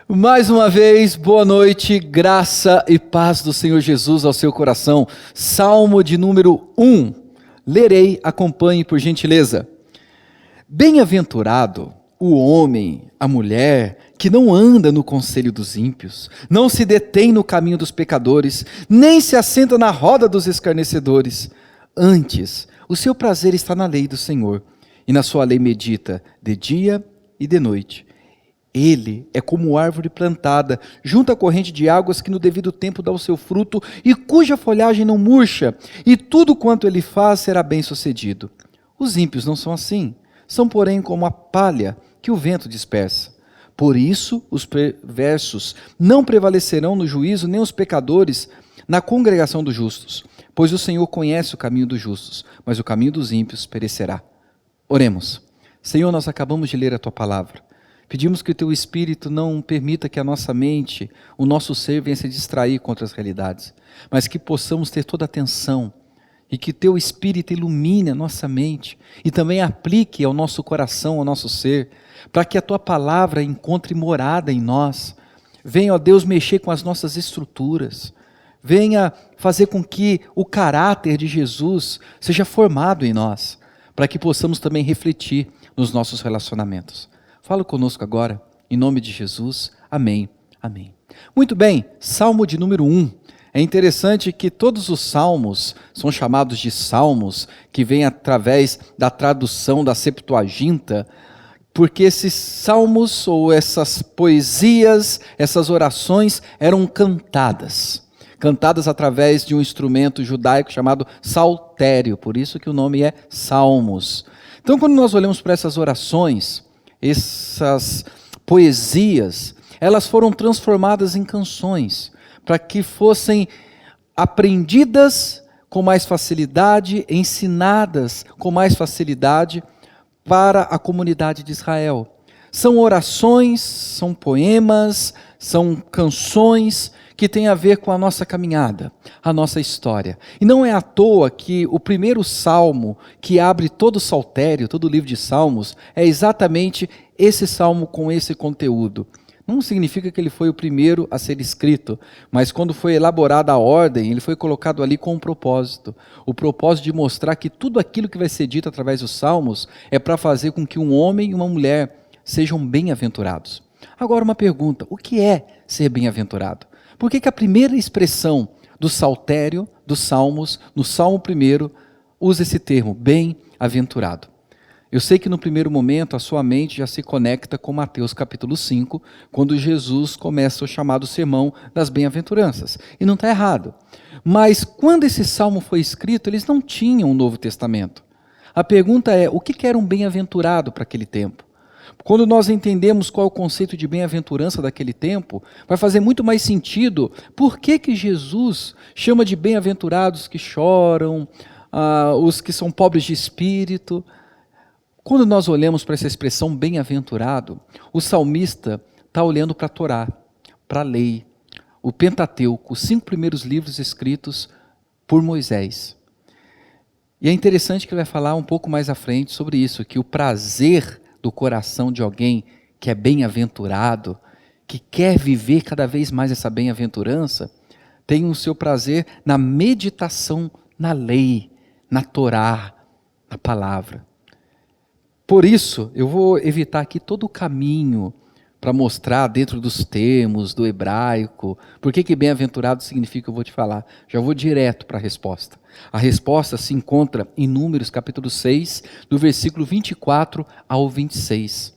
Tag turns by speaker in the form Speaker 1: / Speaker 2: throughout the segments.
Speaker 1: Mais uma vez, boa noite, graça e paz do Senhor Jesus ao seu coração. Salmo de número 1. Lerei, acompanhe por gentileza. Bem-aventurado o homem, a mulher, que não anda no conselho dos ímpios, não se detém no caminho dos pecadores, nem se assenta na roda dos escarnecedores. Antes, o seu prazer está na lei do Senhor, e na sua lei medita de dia e de noite. Ele é como árvore plantada junto à corrente de águas que no devido tempo dá o seu fruto e cuja folhagem não murcha, e tudo quanto ele faz será bem sucedido. Os ímpios não são assim, são porém como a palha que o vento dispersa. Por isso os perversos não prevalecerão no juízo, nem os pecadores na congregação dos justos, pois o Senhor conhece o caminho dos justos, mas o caminho dos ímpios perecerá. Oremos. Senhor, nós acabamos de ler a Tua palavra. Pedimos que o Teu Espírito não permita que a nossa mente, o nosso ser venha se distrair com outras realidades, mas que possamos ter toda a atenção e que Teu Espírito ilumine a nossa mente e também aplique ao nosso coração, ao nosso ser, para que a Tua palavra encontre morada em nós. Venha, ó Deus, mexer com as nossas estruturas. Venha fazer com que o caráter de Jesus seja formado em nós, para que possamos também refletir nos nossos relacionamentos. Fala conosco agora, em nome de Jesus, amém, amém. Muito bem, Salmo de número 1. É interessante que todos os salmos são chamados de salmos, que vêm através da tradução da Septuaginta, porque esses salmos ou essas poesias, essas orações eram cantadas através de um instrumento judaico chamado saltério, por isso que o nome é salmos. Então quando nós olhamos para essas orações, essas poesias, elas foram transformadas em canções, para que fossem aprendidas com mais facilidade, ensinadas com mais facilidade para a comunidade de Israel. São orações, são poemas, são canções que têm a ver com a nossa caminhada, a nossa história. E não é à toa que o primeiro salmo que abre todo o saltério, todo o livro de salmos, é exatamente esse salmo com esse conteúdo. Não significa que ele foi o primeiro a ser escrito, mas quando foi elaborada a ordem, ele foi colocado ali com um propósito. O propósito de mostrar que tudo aquilo que vai ser dito através dos salmos é para fazer com que um homem e uma mulher sejam bem-aventurados. Agora uma pergunta, o que é ser bem-aventurado? Por que a primeira expressão do saltério, dos salmos, no Salmo 1, usa esse termo, bem-aventurado? Eu sei que no primeiro momento a sua mente já se conecta com Mateus capítulo 5, quando Jesus começa o chamado sermão das bem-aventuranças. E não está errado. Mas quando esse salmo foi escrito, eles não tinham o Novo Testamento. A pergunta é, o que era um bem-aventurado para aquele tempo? Quando nós entendemos qual é o conceito de bem-aventurança daquele tempo, vai fazer muito mais sentido por que Jesus chama de bem-aventurados que choram, os que são pobres de espírito. Quando nós olhamos para essa expressão bem-aventurado, o salmista está olhando para a Torá, para a lei, o Pentateuco, os 5 primeiros livros escritos por Moisés. E é interessante que ele vai falar um pouco mais à frente sobre isso, que o prazer do coração de alguém que é bem-aventurado, que quer viver cada vez mais essa bem-aventurança, tem o seu prazer na meditação na lei, na Torá, na palavra. Por isso, eu vou evitar aqui todo o caminho para mostrar dentro dos termos do hebraico, por que bem-aventurado significa, eu vou te falar. Já vou direto para a resposta. A resposta se encontra em Números capítulo 6, do versículo 24 ao 26.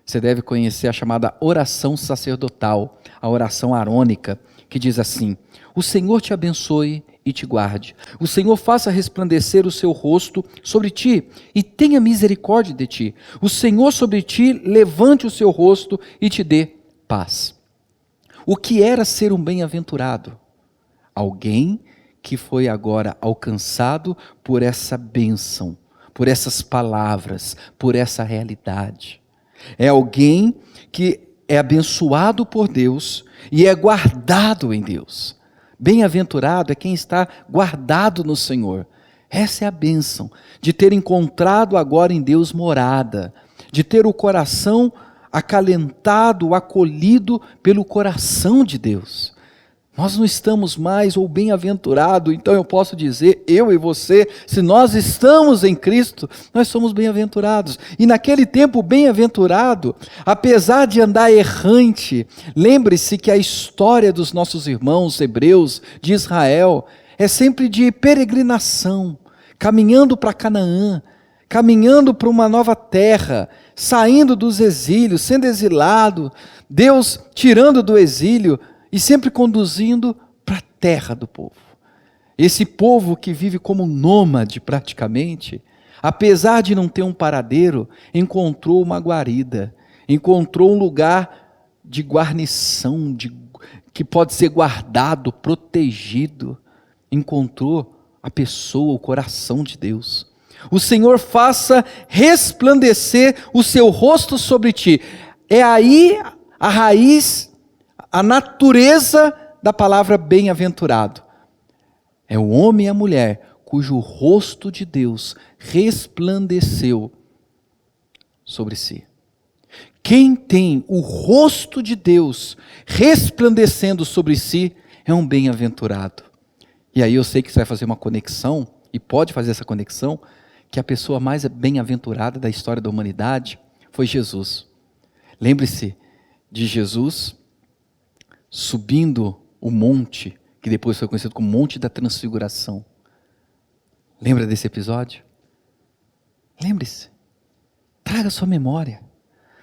Speaker 1: Você deve conhecer a chamada oração sacerdotal, a oração arônica, que diz assim: o Senhor te abençoe e te guarde. O Senhor faça resplandecer o seu rosto sobre ti e tenha misericórdia de ti. O Senhor sobre ti levante o seu rosto e te dê paz. O que era ser um bem-aventurado? Alguém que foi agora alcançado por essa bênção, por essas palavras, por essa realidade. É alguém que é abençoado por Deus e é guardado em Deus. Bem-aventurado é quem está guardado no Senhor. Essa é a bênção de ter encontrado agora em Deus morada, de ter o coração acalentado, acolhido pelo coração de Deus. Nós não estamos mais, ou bem-aventurado, então eu posso dizer, eu e você, se nós estamos em Cristo, nós somos bem-aventurados. E naquele tempo, bem-aventurado, apesar de andar errante, lembre-se que a história dos nossos irmãos hebreus de Israel é sempre de peregrinação, caminhando para Canaã, caminhando para uma nova terra, saindo dos exílios, sendo exilado, Deus tirando do exílio, e sempre conduzindo para a terra do povo. Esse povo que vive como nômade praticamente, apesar de não ter um paradeiro, encontrou uma guarida, encontrou um lugar de guarnição, que pode ser guardado, protegido. Encontrou a pessoa, o coração de Deus. O Senhor faça resplandecer o seu rosto sobre ti. É aí a raiz, a natureza da palavra bem-aventurado. É o homem e a mulher cujo rosto de Deus resplandeceu sobre si. Quem tem o rosto de Deus resplandecendo sobre si é um bem-aventurado. E aí eu sei que você vai fazer uma conexão, e pode fazer essa conexão, que a pessoa mais bem-aventurada da história da humanidade foi Jesus. Lembre-se de Jesus subindo o monte, que depois foi conhecido como Monte da Transfiguração. Lembra desse episódio? Lembre-se. Traga sua memória.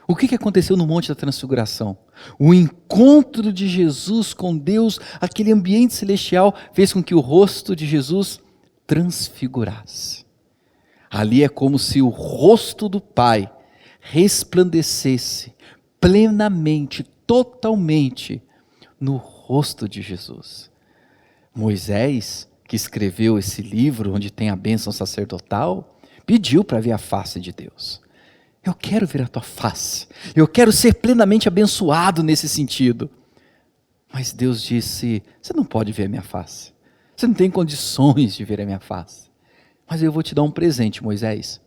Speaker 1: O que aconteceu no Monte da Transfiguração? O encontro de Jesus com Deus, aquele ambiente celestial, fez com que o rosto de Jesus transfigurasse. Ali é como se o rosto do Pai resplandecesse plenamente, totalmente, no rosto de Jesus. Moisés, que escreveu esse livro, onde tem a bênção sacerdotal, pediu para ver a face de Deus. Eu quero ver a tua face, eu quero ser plenamente abençoado nesse sentido. Mas Deus disse, você não pode ver a minha face, você não tem condições de ver a minha face. Mas eu vou te dar um presente, Moisés.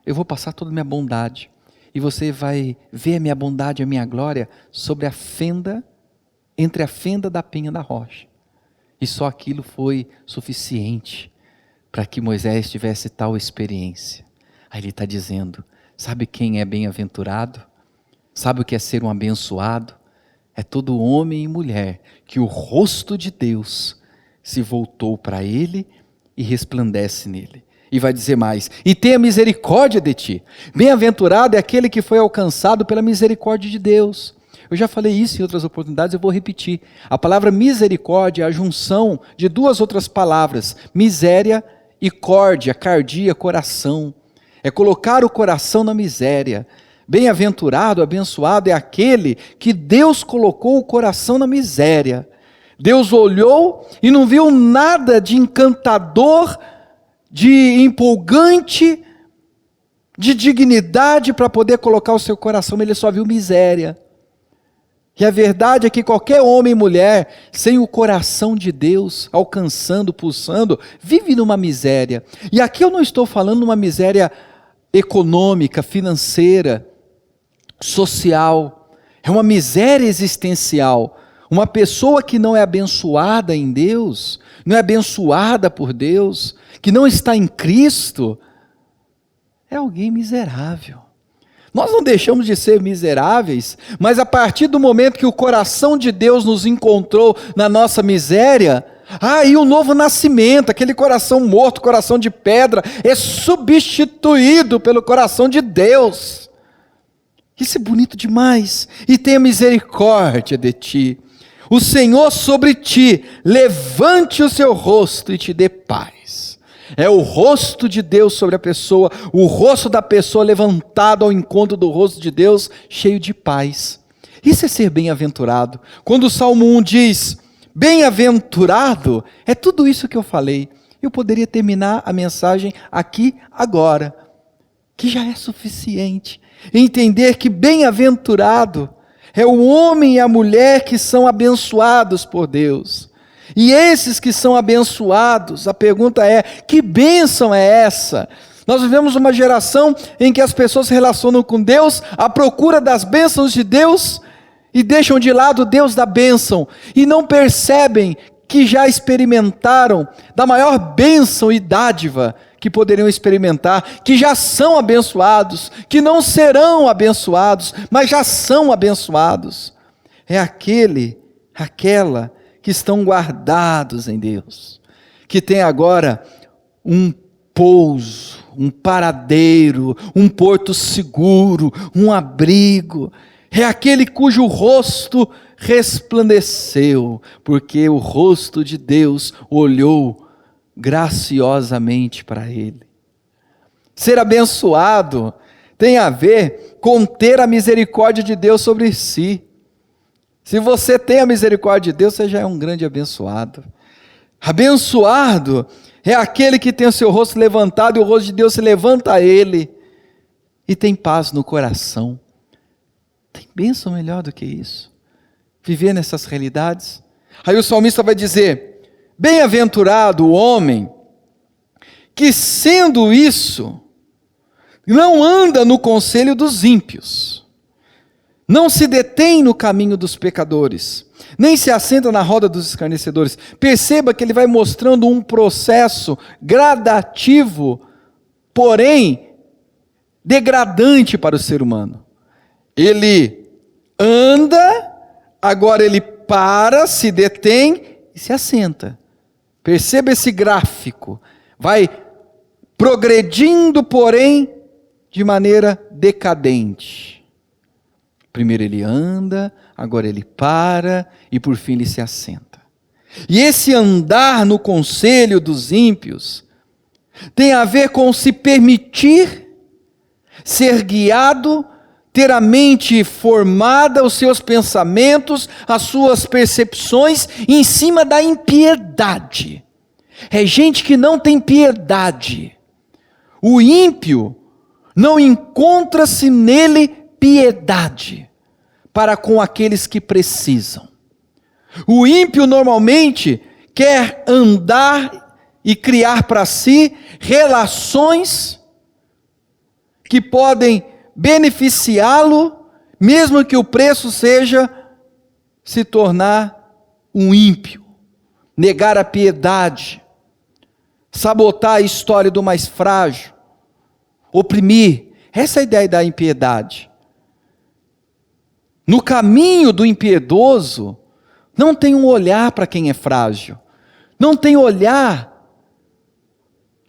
Speaker 1: Eu vou passar toda a minha bondade, e você vai ver a minha bondade, a minha glória, sobre a fenda, entre a fenda da penha da rocha. E só aquilo foi suficiente para que Moisés tivesse tal experiência. Aí ele está dizendo, sabe quem é bem-aventurado? Sabe o que é ser um abençoado? É todo homem e mulher que o rosto de Deus se voltou para ele e resplandece nele. E vai dizer mais, e tenha misericórdia de ti. Bem-aventurado é aquele que foi alcançado pela misericórdia de Deus. Eu já falei isso em outras oportunidades, eu vou repetir. A palavra misericórdia é a junção de duas outras palavras, miséria e córdia, cardia, coração. É colocar o coração na miséria. Bem-aventurado, abençoado é aquele que Deus colocou o coração na miséria. Deus olhou e não viu nada de encantador, de empolgante, de dignidade para poder colocar o seu coração, ele só viu miséria. E a verdade é que qualquer homem e mulher, sem o coração de Deus, alcançando, pulsando, vive numa miséria. E aqui eu não estou falando de uma miséria econômica, financeira, social. É uma miséria existencial. Uma pessoa que não é abençoada em Deus, não é abençoada por Deus, que não está em Cristo, é alguém miserável. Nós não deixamos de ser miseráveis, mas a partir do momento que o coração de Deus nos encontrou na nossa miséria, aí o novo nascimento, aquele coração morto, coração de pedra, é substituído pelo coração de Deus. Isso é bonito demais. E tenha misericórdia de ti. O Senhor sobre ti levante o seu rosto e te dê paz. É o rosto de Deus sobre a pessoa, o rosto da pessoa levantado ao encontro do rosto de Deus, cheio de paz. Isso é ser bem-aventurado. Quando o Salmo 1 diz, bem-aventurado, é tudo isso que eu falei. Eu poderia terminar a mensagem aqui, agora, que já é suficiente. Entender que bem-aventurado é o homem e a mulher que são abençoados por Deus. E esses que são abençoados, a pergunta é, que bênção é essa? Nós vivemos uma geração em que as pessoas se relacionam com Deus à procura das bênçãos de Deus e deixam de lado o Deus da bênção e não percebem que já experimentaram da maior bênção e dádiva que poderiam experimentar, que já são abençoados, que não serão abençoados, mas já são abençoados. É aquela que estão guardados em Deus, que tem agora um pouso, um paradeiro, um porto seguro, um abrigo. É aquele cujo rosto resplandeceu, porque o rosto de Deus olhou graciosamente para ele. Ser abençoado tem a ver com ter a misericórdia de Deus sobre si. Se você tem a misericórdia de Deus, você já é um grande abençoado. Abençoado é aquele que tem o seu rosto levantado e o rosto de Deus se levanta a ele e tem paz no coração. Tem bênção melhor do que isso? Viver nessas realidades? Aí o salmista vai dizer: bem-aventurado o homem que, sendo isso, não anda no conselho dos ímpios, não se detém no caminho dos pecadores, nem se assenta na roda dos escarnecedores. Perceba que ele vai mostrando um processo gradativo, porém degradante para o ser humano. Ele anda, agora ele para, se detém e se assenta. Perceba esse gráfico. Vai progredindo, porém, de maneira decadente. Primeiro ele anda, agora ele para e por fim ele se assenta. E esse andar no conselho dos ímpios tem a ver com se permitir ser guiado, ter a mente formada, os seus pensamentos, as suas percepções em cima da impiedade. É gente que não tem piedade. O ímpio não encontra-se nele piedade para com aqueles que precisam. O ímpio normalmente quer andar e criar para si relações que podem beneficiá-lo, mesmo que o preço seja se tornar um ímpio, negar a piedade, sabotar a história do mais frágil, oprimir. Essa é a ideia da impiedade. No caminho do impiedoso, não tem um olhar para quem é frágil, não tem olhar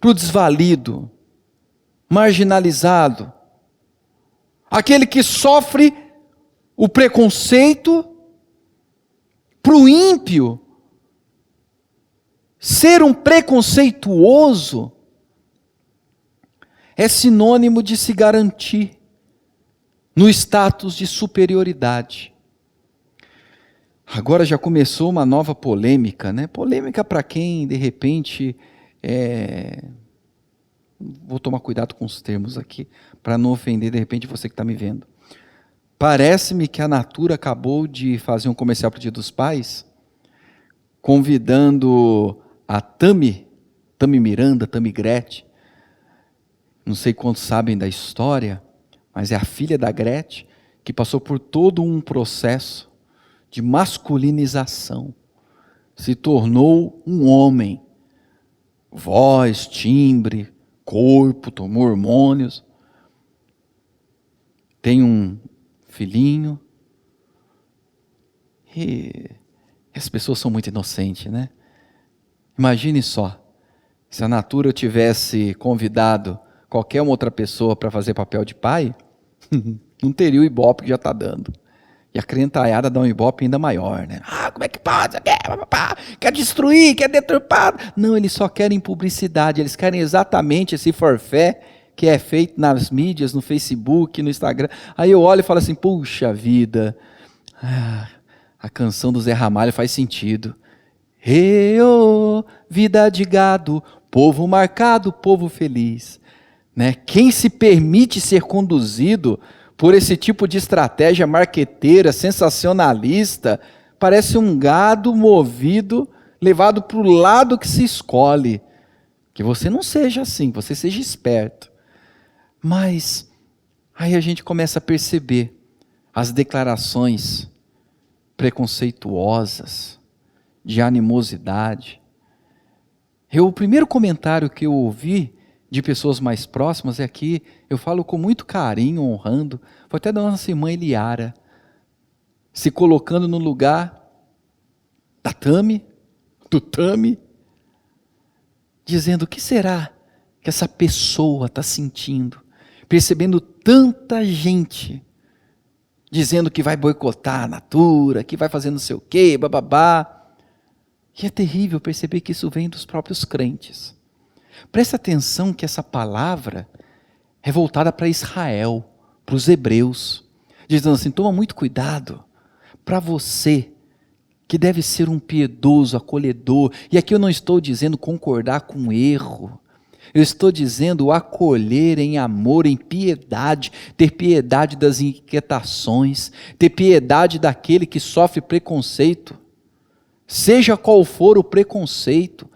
Speaker 1: para o desvalido, marginalizado, aquele que sofre o preconceito. Para o ímpio, ser um preconceituoso é sinônimo de se garantir no status de superioridade. Agora já começou uma nova polêmica, né? Polêmica para quem, de repente, vou tomar cuidado com os termos aqui, para não ofender, de repente, você que está me vendo. Parece-me que a Natura acabou de fazer um comercial para o Dia dos Pais, convidando a Tami Miranda, Tami Gretchen, não sei quantos sabem da história, mas é a filha da Gretchen, que passou por todo um processo de masculinização, se tornou um homem, voz, timbre, corpo, tomou hormônios, tem um filhinho, e as pessoas são muito inocentes, né? Imagine só, se a Natura tivesse convidado qualquer uma outra pessoa para fazer papel de pai, não teria o ibope que já está dando. E a criançada dá um ibope ainda maior, né? Como é que pode? Quer destruir, quer deturpar. Não, eles só querem publicidade, eles querem exatamente esse forfé que é feito nas mídias, no Facebook, no Instagram. Aí eu olho e falo assim, puxa vida, a canção do Zé Ramalho faz sentido. Vida de gado, povo marcado, povo feliz. Né? Quem se permite ser conduzido por esse tipo de estratégia marqueteira, sensacionalista, parece um gado movido, levado para o lado que se escolhe. Que você não seja assim, que você seja esperto. Mas aí a gente começa a perceber as declarações preconceituosas, de animosidade. O primeiro comentário que eu ouvi de pessoas mais próximas, aqui eu falo com muito carinho, honrando, foi até da nossa irmã Eliara, se colocando no lugar da Tami, do Tami, dizendo: o que será que essa pessoa está sentindo, percebendo tanta gente dizendo que vai boicotar a Natura, que vai fazer não sei o quê, bababá. E é terrível perceber que isso vem dos próprios crentes. Presta atenção que essa palavra é voltada para Israel, para os hebreus, dizendo assim: toma muito cuidado para você, que deve ser um piedoso, acolhedor. E aqui eu não estou dizendo concordar com erro, eu estou dizendo acolher em amor, em piedade, ter piedade das inquietações, ter piedade daquele que sofre preconceito, seja qual for o preconceito,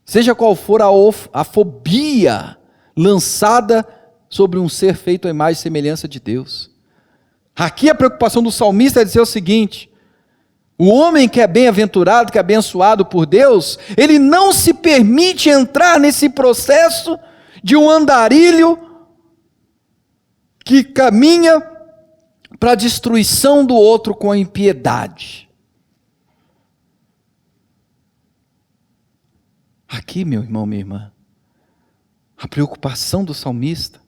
Speaker 1: seja qual for a fobia lançada sobre um ser feito à imagem e semelhança de Deus. Aqui a preocupação do salmista é dizer o seguinte: o homem que é bem-aventurado, que é abençoado por Deus, ele não se permite entrar nesse processo de um andarilho que caminha para a destruição do outro com a impiedade. Aqui, meu irmão, minha irmã, a preocupação do salmista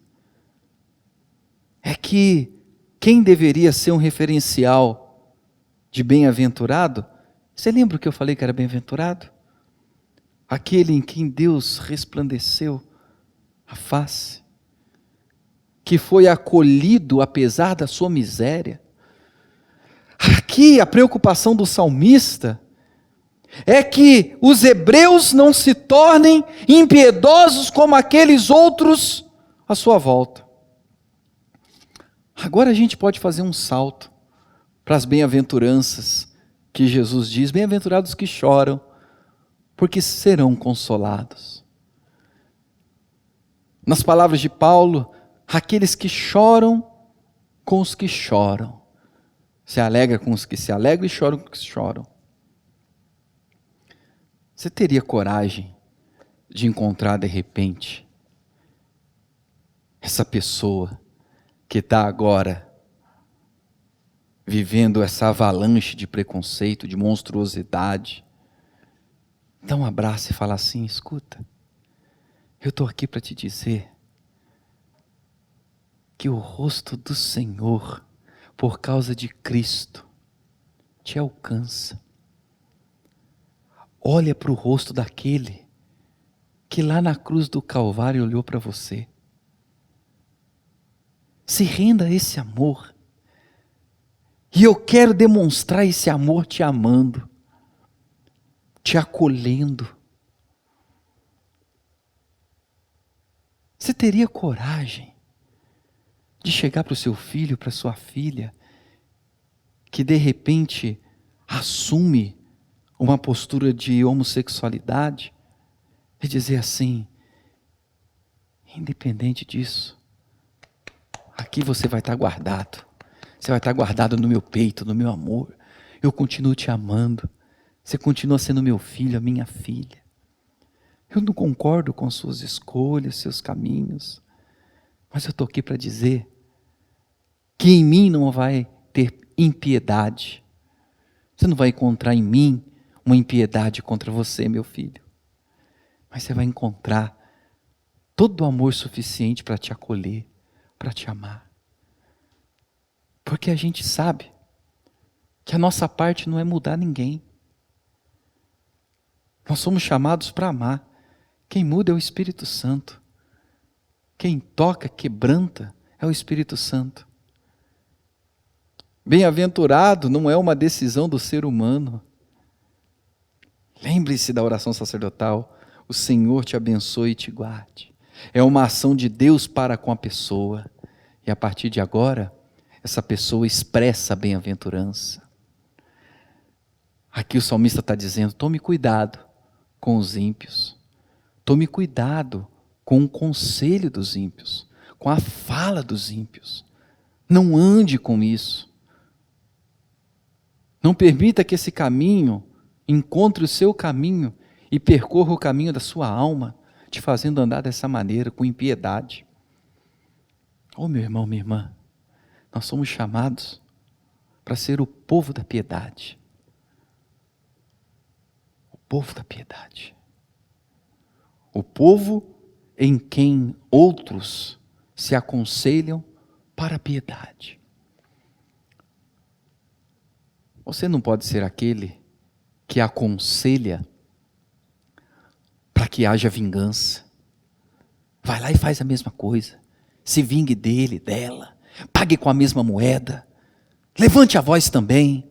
Speaker 1: é que quem deveria ser um referencial de bem-aventurado, você lembra o que eu falei que era bem-aventurado? Aquele em quem Deus resplandeceu a face, que foi acolhido apesar da sua miséria. Aqui a preocupação do salmista é que os hebreus não se tornem impiedosos como aqueles outros à sua volta. Agora a gente pode fazer um salto para as bem-aventuranças que Jesus diz: bem-aventurados que choram, porque serão consolados. Nas palavras de Paulo, aqueles que choram com os que choram, se alegra com os que se alegram e choram com os que choram. Você teria coragem de encontrar de repente essa pessoa que está agora vivendo essa avalanche de preconceito, de monstruosidade, dá um abraço e fala assim: escuta, eu estou aqui para te dizer que o rosto do Senhor, por causa de Cristo, te alcança. Olha para o rosto daquele que lá na cruz do Calvário olhou para você. Se renda a esse amor. E eu quero demonstrar esse amor te amando, te acolhendo. Você teria coragem de chegar para o seu filho, para a sua filha, que de repente assume uma postura de homossexualidade, e dizer assim: independente disso, aqui você vai estar guardado. Você vai estar guardado no meu peito, no meu amor. Eu continuo te amando. Você continua sendo meu filho, a minha filha. Eu não concordo com suas escolhas, seus caminhos. Mas eu estou aqui para dizer que em mim não vai ter impiedade. Você não vai encontrar em mim uma impiedade contra você, meu filho. Mas você vai encontrar todo o amor suficiente para te acolher, para te amar. Porque a gente sabe que a nossa parte não é mudar ninguém. Nós somos chamados para amar. Quem muda é o Espírito Santo. Quem toca, quebranta, é o Espírito Santo. Bem-aventurado não é uma decisão do ser humano. Lembre-se da oração sacerdotal: o Senhor te abençoe e te guarde. É uma ação de Deus para com a pessoa. E a partir de agora, essa pessoa expressa a bem-aventurança. Aqui o salmista está dizendo: tome cuidado com os ímpios. Tome cuidado com o conselho dos ímpios, com a fala dos ímpios. Não ande com isso. Não permita que esse caminho encontre o seu caminho e percorra o caminho da sua alma, te fazendo andar dessa maneira, com impiedade. Oh, meu irmão, minha irmã, nós somos chamados para ser o povo da piedade. O povo da piedade. O povo em quem outros se aconselham para a piedade. Você não pode ser aquele que aconselha para que haja vingança. Vai lá e faz a mesma coisa. Se vingue dele, dela. Pague com a mesma moeda. Levante a voz também.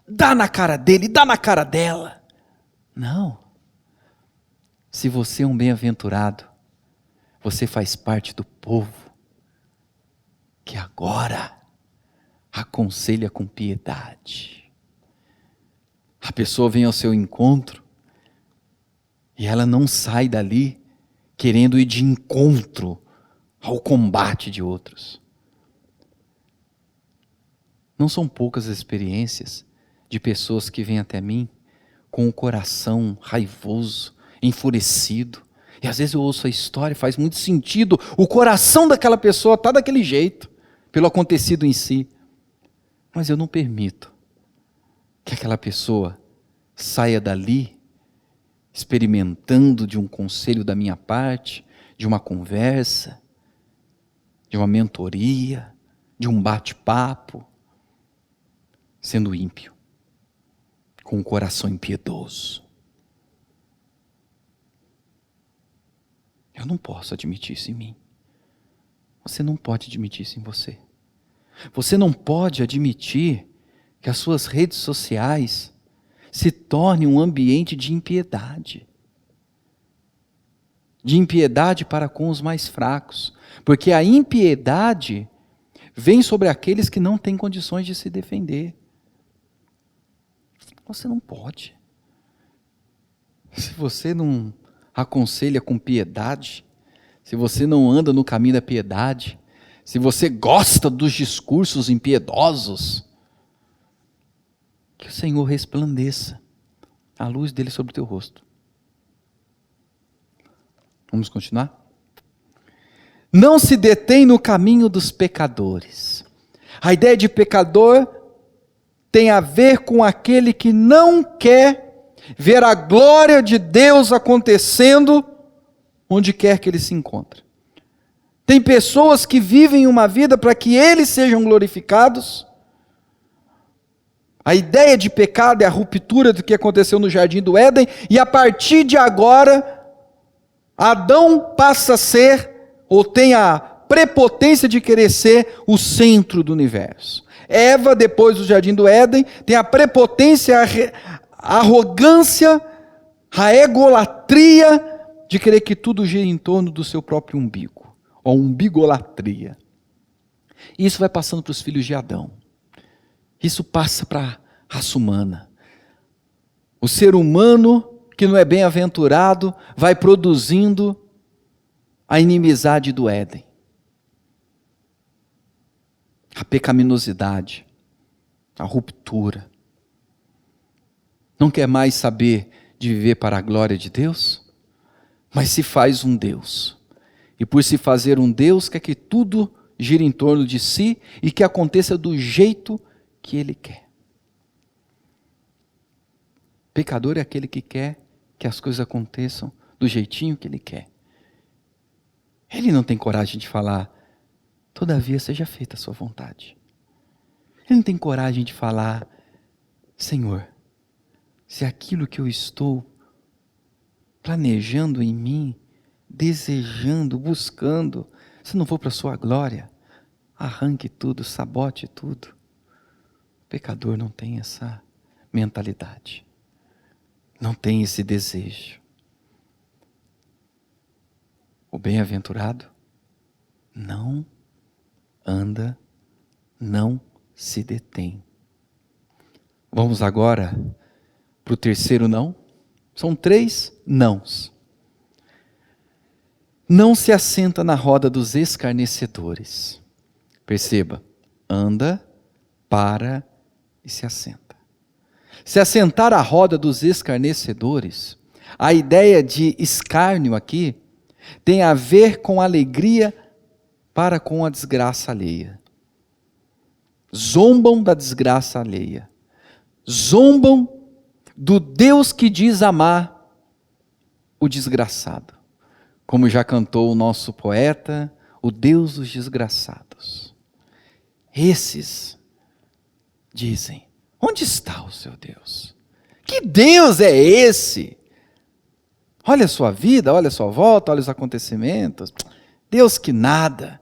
Speaker 1: Dá na cara dele, dá na cara dela. Não. Se você é um bem-aventurado, você faz parte do povo que agora aconselha com piedade. A pessoa vem ao seu encontro e ela não sai dali querendo ir de encontro ao combate de outros. Não são poucas as experiências de pessoas que vêm até mim com o coração raivoso, enfurecido. E às vezes eu ouço a história, faz muito sentido. O coração daquela pessoa está daquele jeito, pelo acontecido em si. Mas eu não permito que aquela pessoa saia dali experimentando de um conselho da minha parte, de uma conversa, de uma mentoria, de um bate-papo, sendo ímpio, com um coração impiedoso. Eu não posso admitir isso em mim. Você não pode admitir isso em você. Você não pode admitir que as suas redes sociais se tornem um ambiente de impiedade. De impiedade para com os mais fracos. Porque a impiedade vem sobre aqueles que não têm condições de se defender. Você não pode. Se você não aconselha com piedade, se você não anda no caminho da piedade, se você gosta dos discursos impiedosos, que o Senhor resplandeça a luz dele sobre o teu rosto. Vamos continuar? Não se detém no caminho dos pecadores. A ideia de pecador tem a ver com aquele que não quer ver a glória de Deus acontecendo onde quer que ele se encontre. Tem pessoas que vivem uma vida para que eles sejam glorificados. A ideia de pecado é a ruptura do que aconteceu no Jardim do Éden, e a partir de agora, Adão passa a ser, ou tem a prepotência de querer ser, o centro do universo. Eva, depois do Jardim do Éden, tem a prepotência, a arrogância, a egolatria de querer que tudo gire em torno do seu próprio umbigo, ou umbigolatria. Isso vai passando para os filhos de Adão. Isso passa para a raça humana. O ser humano que não é bem-aventurado vai produzindo a inimizade do Éden. A pecaminosidade, a ruptura. Não quer mais saber de viver para a glória de Deus? Mas se faz um Deus. E por se fazer um Deus, quer que tudo gire em torno de si e que aconteça do jeito que ele quer. Pecador é aquele que quer que as coisas aconteçam do jeitinho que ele quer. Ele não tem coragem de falar, todavia seja feita a sua vontade. Ele não tem coragem de falar, Senhor, se aquilo que eu estou planejando em mim, desejando, buscando, se não for para a sua glória, arranque tudo, sabote tudo. O pecador não tem essa mentalidade, não tem esse desejo. O bem-aventurado não anda, não se detém. Vamos agora para o terceiro não. São 3 nãos. não se assenta na roda dos escarnecedores. Perceba, anda, para e se assenta. Se assentar à roda dos escarnecedores, a ideia de escárnio aqui tem a ver com alegria para com a desgraça alheia. Zombam da desgraça alheia. Zombam do Deus que diz amar o desgraçado. Como já cantou o nosso poeta, o Deus dos desgraçados. Esses dizem: onde está o seu Deus? Que Deus é esse? Olha a sua vida, olha a sua volta, olha os acontecimentos. Deus que nada.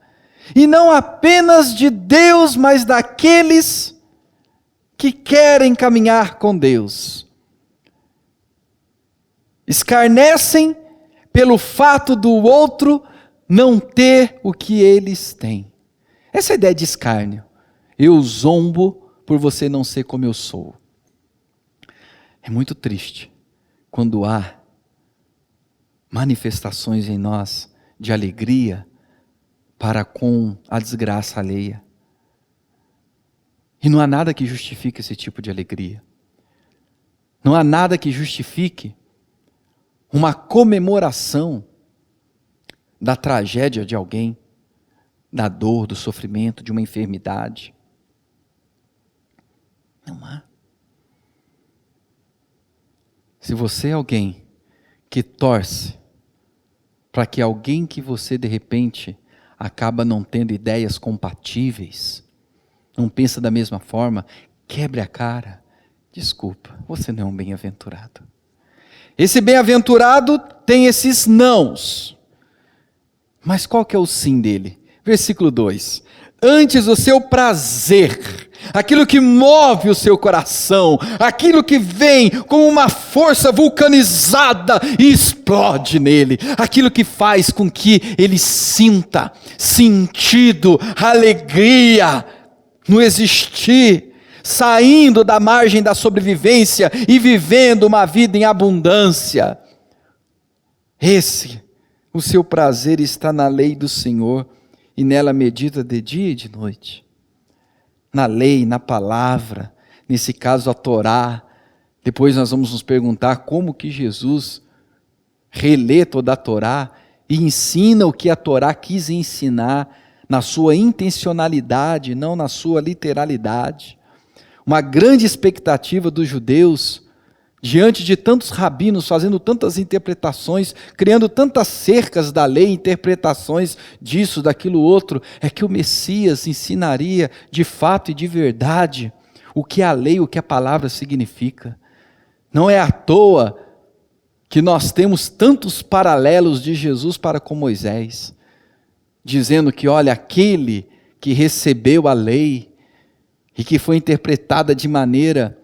Speaker 1: E não apenas de Deus, mas daqueles que querem caminhar com Deus. Escarnecem pelo fato do outro não ter o que eles têm. Essa é a ideia de escárnio. Eu zombo por você não ser como eu sou. É muito triste quando há manifestações em nós de alegria para com a desgraça alheia. E não há nada que justifique esse tipo de alegria. Não há nada que justifique uma comemoração da tragédia de alguém, da dor, do sofrimento, de uma enfermidade. Não há. Se você é alguém que torce para que alguém que você de repente acaba não tendo ideias compatíveis, não pensa da mesma forma, quebre a cara, desculpa, você não é um bem-aventurado. Esse bem-aventurado tem esses nãos, mas qual que é o sim dele? Versículo 2, antes o seu prazer, aquilo que move o seu coração, aquilo que vem como uma força vulcanizada e explode nele, aquilo que faz com que ele sinta sentido, alegria no existir, saindo da margem da sobrevivência e vivendo uma vida em abundância. O seu prazer está na lei do Senhor, e nela medita de dia e de noite. Na lei, na palavra, nesse caso a Torá. Depois nós vamos nos perguntar como que Jesus relê toda a Torá e ensina o que a Torá quis ensinar na sua intencionalidade, não na sua literalidade. Uma grande expectativa dos judeus, diante de tantos rabinos fazendo tantas interpretações, criando tantas cercas da lei, interpretações disso, daquilo outro, é que o Messias ensinaria de fato e de verdade o que a lei, o que a palavra significa. Não é à toa que nós temos tantos paralelos de Jesus para com Moisés, dizendo que, olha, aquele que recebeu a lei e que foi interpretada de maneira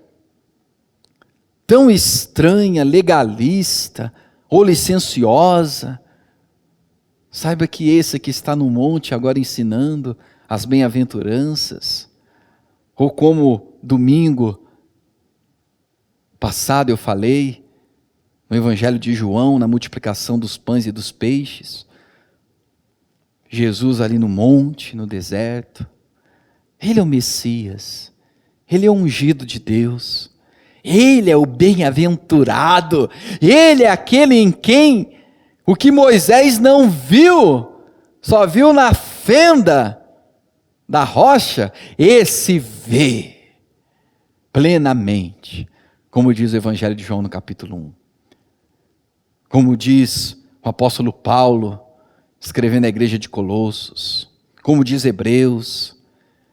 Speaker 1: tão estranha, legalista ou licenciosa, saiba que esse que está no monte agora ensinando as bem-aventuranças, ou como domingo passado eu falei, no Evangelho de João, na multiplicação dos pães e dos peixes, Jesus ali no monte, no deserto, ele é o Messias, ele é o ungido de Deus, ele é o bem-aventurado, ele é aquele em quem o que Moisés não viu, só viu na fenda da rocha, esse vê plenamente, como diz o Evangelho de João no capítulo 1. Como diz o apóstolo Paulo, escrevendo à igreja de Colossos, como diz Hebreus,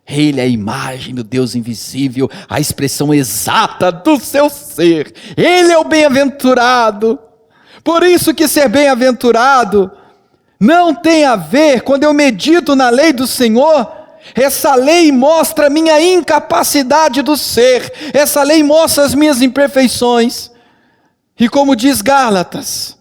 Speaker 1: ele é a imagem do Deus invisível, a expressão exata do seu ser, ele é o bem-aventurado. Por isso que ser bem-aventurado não tem a ver, quando eu medito na lei do Senhor, essa lei mostra a minha incapacidade do ser, essa lei mostra as minhas imperfeições, e como diz Gálatas,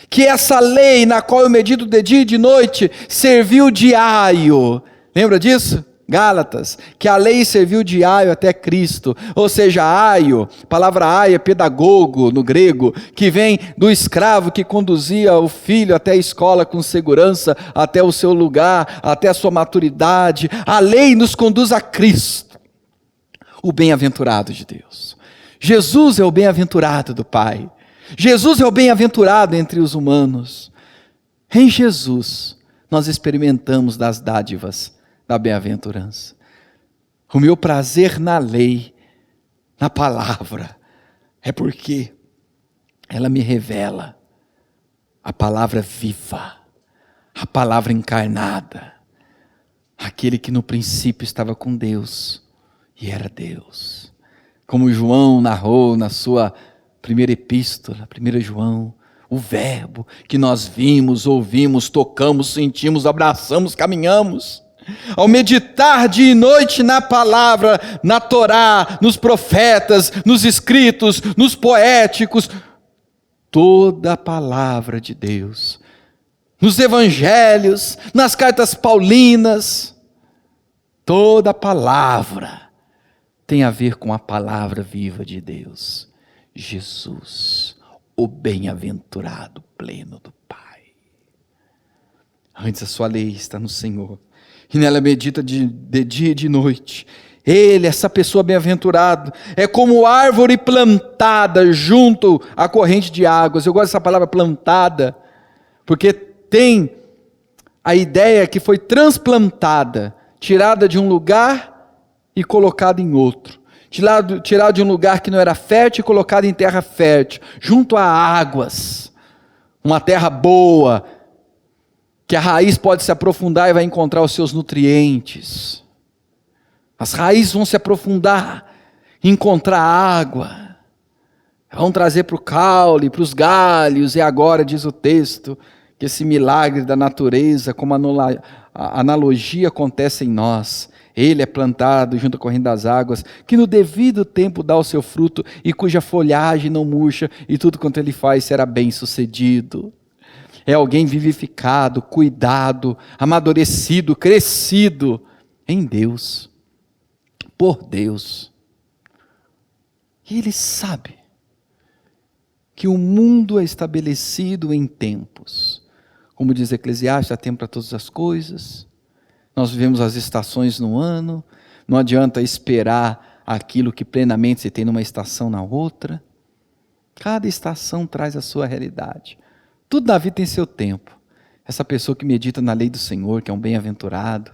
Speaker 1: que essa lei na qual eu medito de dia e de noite, serviu de aio, lembra disso? Gálatas, que a lei serviu de aio até Cristo, ou seja, aio, palavra aio é pedagogo no grego, que vem do escravo que conduzia o filho até a escola com segurança, até o seu lugar, até a sua maturidade. A lei nos conduz a Cristo, o bem-aventurado de Deus. Jesus é o bem-aventurado do Pai. Jesus é o bem-aventurado entre os humanos. Em Jesus, nós experimentamos das dádivas da bem-aventurança. O meu prazer na lei, na palavra, é porque ela me revela a palavra viva, a palavra encarnada, aquele que no princípio estava com Deus e era Deus. Como João narrou na sua primeira epístola, 1 João, o verbo que nós vimos, ouvimos, tocamos, sentimos, abraçamos, caminhamos. Ao meditar dia e noite na palavra, na Torá, nos profetas, nos escritos, nos poéticos, toda a palavra de Deus, nos evangelhos, nas cartas paulinas, toda a palavra tem a ver com a palavra viva de Deus, Jesus, o bem-aventurado pleno do Pai. Antes a sua lei está no Senhor, e nela medita de dia e de noite. Ele, essa pessoa bem-aventurado, é como árvore plantada junto à corrente de águas. Eu gosto dessa palavra plantada, porque tem a ideia que foi transplantada, tirada de um lugar e colocada em outro. Tirado de um lugar que não era fértil e colocado em terra fértil, junto a águas. Uma terra boa, que a raiz pode se aprofundar e vai encontrar os seus nutrientes. As raízes vão se aprofundar, encontrar água, vão trazer para o caule, para os galhos, e agora diz o texto, que esse milagre da natureza, como a analogia acontece em nós. Ele é plantado junto à corrente das águas, que no devido tempo dá o seu fruto, e cuja folhagem não murcha, e tudo quanto ele faz será bem sucedido. É alguém vivificado, cuidado, amadurecido, crescido em Deus, por Deus. E ele sabe que o mundo é estabelecido em tempos. Como diz Eclesiastes, há tempo para todas as coisas. Nós vivemos as estações no ano, não adianta esperar aquilo que plenamente se tem numa estação na outra. Cada estação traz a sua realidade. Tudo na vida tem seu tempo. Essa pessoa que medita na lei do Senhor, que é um bem-aventurado,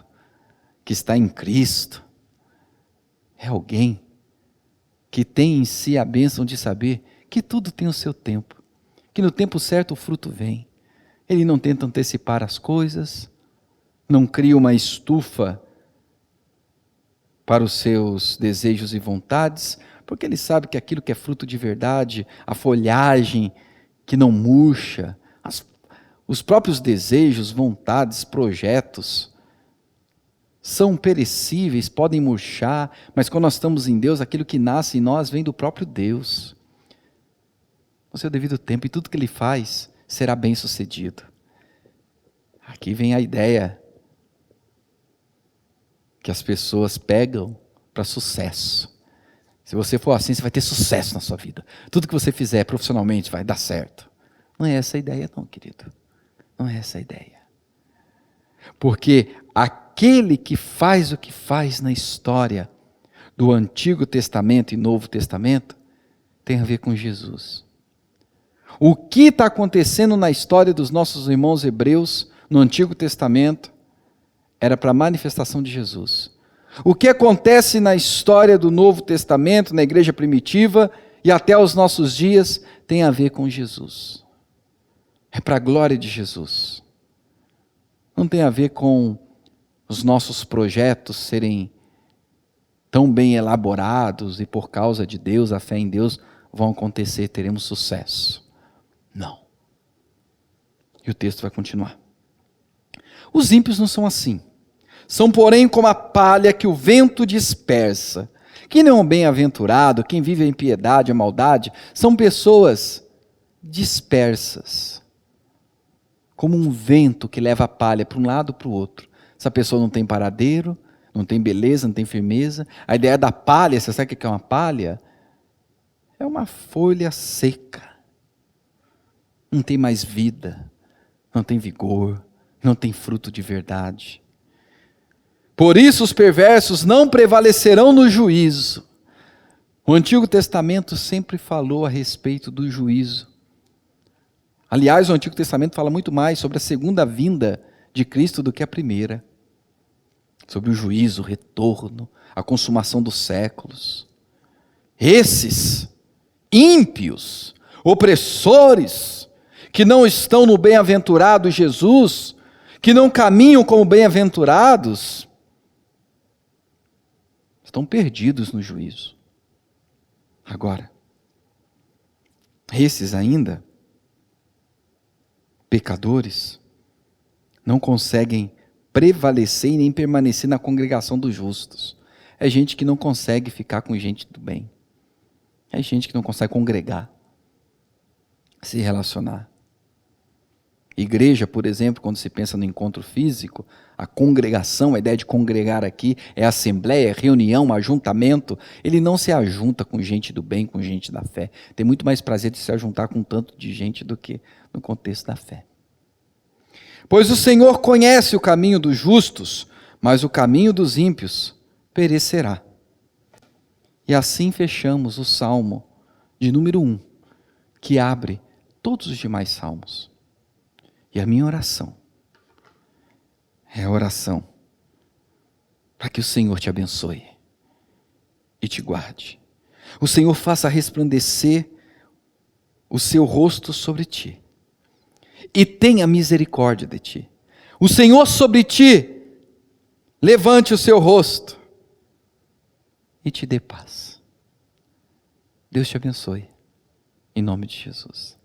Speaker 1: que está em Cristo, é alguém que tem em si a bênção de saber que tudo tem o seu tempo, que no tempo certo o fruto vem. Ele não tenta antecipar as coisas, não cria uma estufa para os seus desejos e vontades, porque ele sabe que aquilo que é fruto de verdade, a folhagem que não murcha, os próprios desejos, vontades, projetos, são perecíveis, podem murchar, mas quando nós estamos em Deus, aquilo que nasce em nós vem do próprio Deus. No seu devido tempo, e tudo que Ele faz será bem sucedido. Aqui vem a ideia que as pessoas pegam para sucesso. Se você for assim, você vai ter sucesso na sua vida. Tudo que você fizer profissionalmente vai dar certo. Não é essa a ideia não, querido. Não é essa a ideia. Porque aquele que faz o que faz na história do Antigo Testamento e Novo Testamento tem a ver com Jesus. O que está acontecendo na história dos nossos irmãos hebreus no Antigo Testamento era para a manifestação de Jesus. O que acontece na história do Novo Testamento, na igreja primitiva e até os nossos dias, tem a ver com Jesus. É para a glória de Jesus. Não tem a ver com os nossos projetos serem tão bem elaborados e por causa de Deus, a fé em Deus, vão acontecer, teremos sucesso. Não. E o texto vai continuar. Os ímpios não são assim. São, porém, como a palha que o vento dispersa. Quem não é um bem-aventurado, quem vive a impiedade, a maldade, são pessoas dispersas. Como um vento que leva a palha para um lado para o outro. Essa pessoa não tem paradeiro, não tem beleza, não tem firmeza. A ideia da palha, você sabe o que é uma palha? É uma folha seca. Não tem mais vida, não tem vigor, não tem fruto de verdade. Por isso os perversos não prevalecerão no juízo. O Antigo Testamento sempre falou a respeito do juízo. Aliás, o Antigo Testamento fala muito mais sobre a segunda vinda de Cristo do que a primeira. Sobre o juízo, o retorno, a consumação dos séculos. Esses ímpios, opressores, que não estão no bem-aventurado Jesus, que não caminham como bem-aventurados, estão perdidos no juízo. Agora, esses ainda, pecadores, não conseguem prevalecer e nem permanecer na congregação dos justos. É gente que não consegue ficar com gente do bem. É gente que não consegue congregar, se relacionar. Igreja, por exemplo, quando se pensa no encontro físico, a congregação, a ideia de congregar aqui é assembleia, reunião, ajuntamento. Ele não se ajunta com gente do bem, com gente da fé. Tem muito mais prazer de se ajuntar com tanto de gente do que no contexto da fé. Pois o Senhor conhece o caminho dos justos, mas o caminho dos ímpios perecerá. E assim fechamos o Salmo de número 1, que abre todos os demais salmos. E a minha oração é a oração para que o Senhor te abençoe e te guarde. O Senhor faça resplandecer o seu rosto sobre ti e tenha misericórdia de ti. O Senhor sobre ti levante o seu rosto e te dê paz. Deus te abençoe, em nome de Jesus.